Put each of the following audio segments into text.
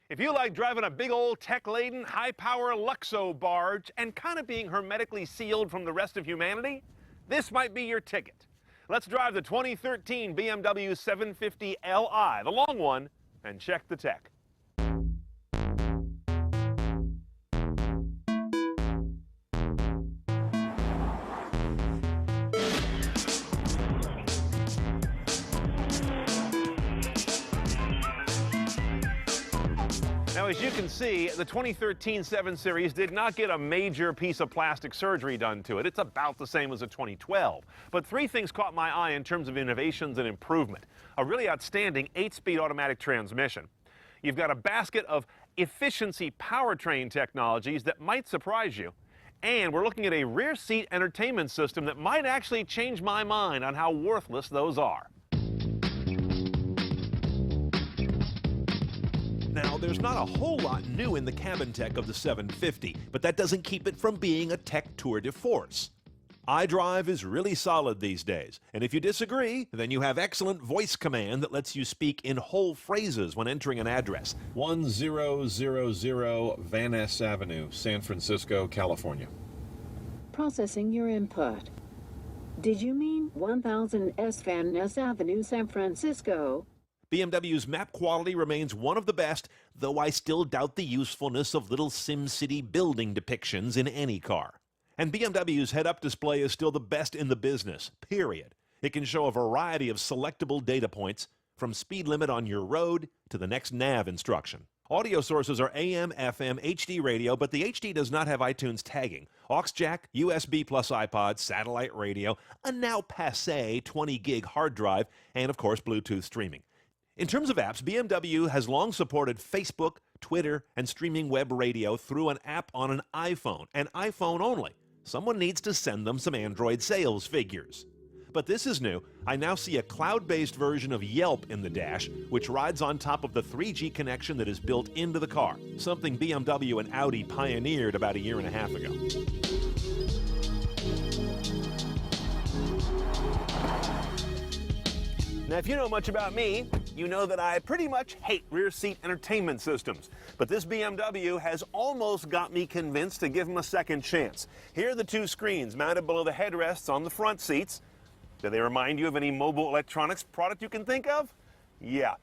If you like driving a big old tech-laden, high-power Luxo barge and kind of being hermetically sealed from the rest of humanity, this might be your ticket. Let's drive the 2013 BMW 750 Li, the long one, and check the tech. Now, as you can see, the 2013 7 Series did not get a major piece of plastic surgery done to it. It's about the same as a 2012. But three things caught my eye in terms of innovations and improvement. A really outstanding 8-speed automatic transmission. You've got a basket of efficiency powertrain technologies that might surprise you. And we're looking at a rear seat entertainment system that might actually change my mind on how worthless those are. Now, there's not a whole lot new in the cabin tech of the 750, but that doesn't keep it from being a tech tour de force. iDrive is really solid these days, and if you disagree, then you have excellent voice command that lets you speak in whole phrases when entering an address. 1000 Van Ness Avenue, San Francisco, California. Processing your input. Did you mean 1000 S Van Ness Avenue, San Francisco? BMW's map quality remains one of the best, though I still doubt the usefulness of little SimCity building depictions in any car. And BMW's head-up display is still the best in the business, period. It can show a variety of selectable data points, from speed limit on your road to the next nav instruction. Audio sources are AM, FM, HD radio, but the HD does not have iTunes tagging. Aux jack, USB plus iPod, satellite radio, a now passé 20-gig hard drive, and of course Bluetooth streaming. In terms of apps, BMW has long supported Facebook, Twitter, and streaming web radio through an app on an iPhone, and iPhone only. Someone needs to send them some Android sales figures. But this is new. I now see a cloud-based version of Yelp in the dash, which rides on top of the 3G connection that is built into the car, something BMW and Audi pioneered about a year and a half ago. Now, if you know much about me, you know that I pretty much hate rear seat entertainment systems. But this BMW has almost got me convinced to give them a second chance. Here are the two screens mounted below the headrests on the front seats. Do they remind you of any mobile electronics product you can think of? Yeah.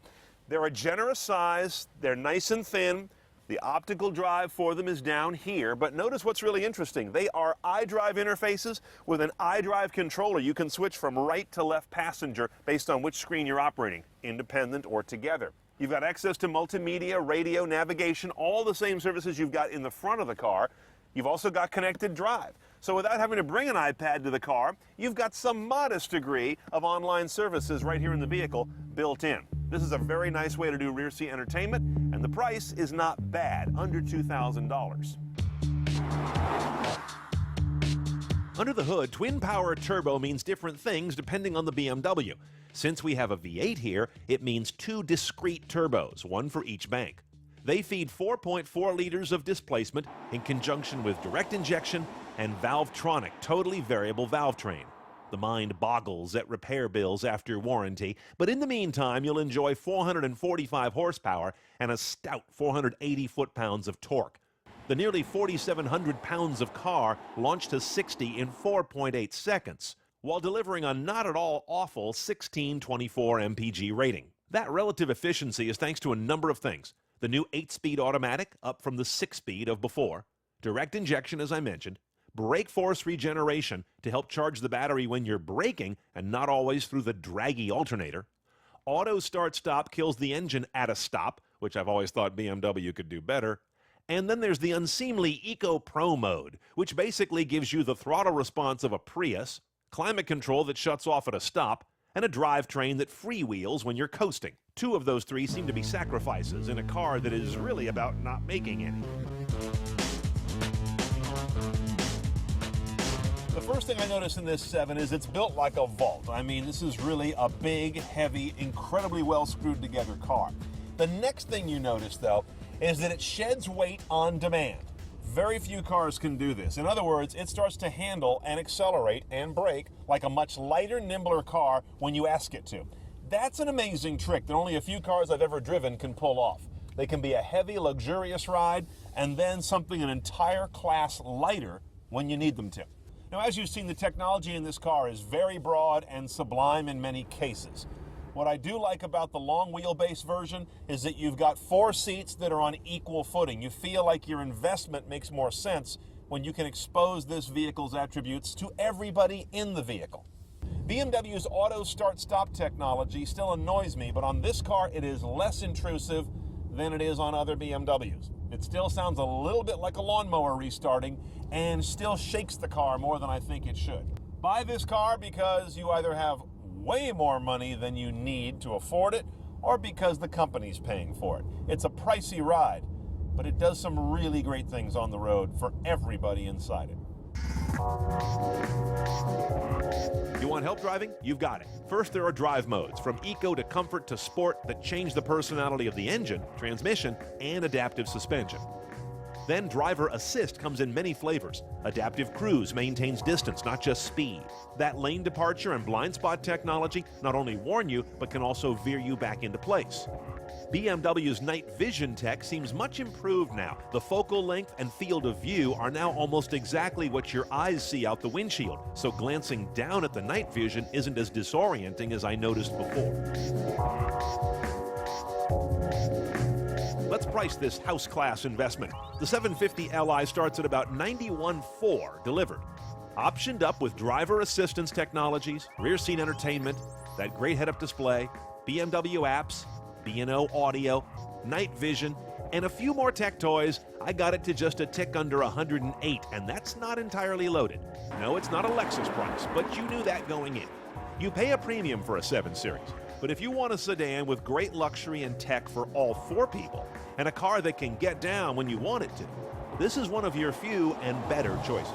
They're a generous size, they're nice and thin. The optical drive for them is down here, but notice what's really interesting. They are iDrive interfaces with an iDrive controller. You can switch from right to left passenger based on which screen you're operating, independent or together. You've got access to multimedia, radio, navigation, all the same services you've got in the front of the car. You've also got connected drive. So without having to bring an iPad to the car, you've got some modest degree of online services right here in the vehicle built in. This is a very nice way to do rear seat entertainment, and the price is not bad, under $2,000. Under the hood, twin-power turbo means different things depending on the BMW. Since we have a V8 here, it means two discrete turbos, one for each bank. They feed 4.4 liters of displacement in conjunction with direct injection and Valvetronic, totally variable valve train. The mind boggles at repair bills after warranty, but in the meantime, you'll enjoy 445 horsepower and a stout 480 foot-pounds of torque. The nearly 4,700 pounds of car launched to 60 in 4.8 seconds, while delivering a not at all awful 1624 mpg rating. That relative efficiency is thanks to a number of things. The new 8-speed automatic, up from the 6-speed of before, direct injection, as I mentioned, brake force regeneration to help charge the battery when you're braking and not always through the draggy alternator. Auto start-stop kills the engine at a stop, which I've always thought BMW could do better. And then there's the unseemly Eco Pro mode, which basically gives you the throttle response of a Prius, climate control that shuts off at a stop, and a drivetrain that freewheels when you're coasting. Two of those three seem to be sacrifices in a car that is really about not making any. The first thing I notice in this 7 is it's built like a vault. I mean, this is really a big, heavy, incredibly well screwed together car. The next thing you notice, though, is that it sheds weight on demand. Very few cars can do this. In other words, it starts to handle and accelerate and brake like a much lighter, nimbler car when you ask it to. That's an amazing trick that only a few cars I've ever driven can pull off. They can be a heavy, luxurious ride, and then something an entire class lighter when you need them to. Now, as you've seen, the technology in this car is very broad and sublime in many cases. What I do like about the long wheelbase version is that you've got 4 seats that are on equal footing. You feel like your investment makes more sense when you can expose this vehicle's attributes to everybody in the vehicle. BMW's auto start-stop technology still annoys me, but on this car it is less intrusive than it is on other BMWs. It still sounds a little bit like a lawnmower restarting and still shakes the car more than I think it should. Buy this car because you either have way more money than you need to afford it, or because the company's paying for it. It's a pricey ride, but it does some really great things on the road for everybody inside it. You want help driving? You've got it. First, there are drive modes, from eco to comfort to sport, that change the personality of the engine, transmission, and adaptive suspension. Then driver assist comes in many flavors. Adaptive cruise maintains distance, not just speed. That lane departure and blind spot technology not only warn you, but can also veer you back into place. BMW's night vision tech seems much improved now. The focal length and field of view are now almost exactly what your eyes see out the windshield, so glancing down at the night vision isn't as disorienting as I noticed before. Let's price this house-class investment. The 750 Li starts at about $91,400 delivered. Optioned up with driver assistance technologies, rear seat entertainment, that great head-up display, BMW apps, B&O audio, night vision, and a few more tech toys, I got it to just a tick under $108,000, and that's not entirely loaded. No, it's not a Lexus price, but you knew that going in. You pay a premium for a 7 Series, but if you want a sedan with great luxury and tech for all 4 people, and a car that can get down when you want it to, this is one of your few and better choices.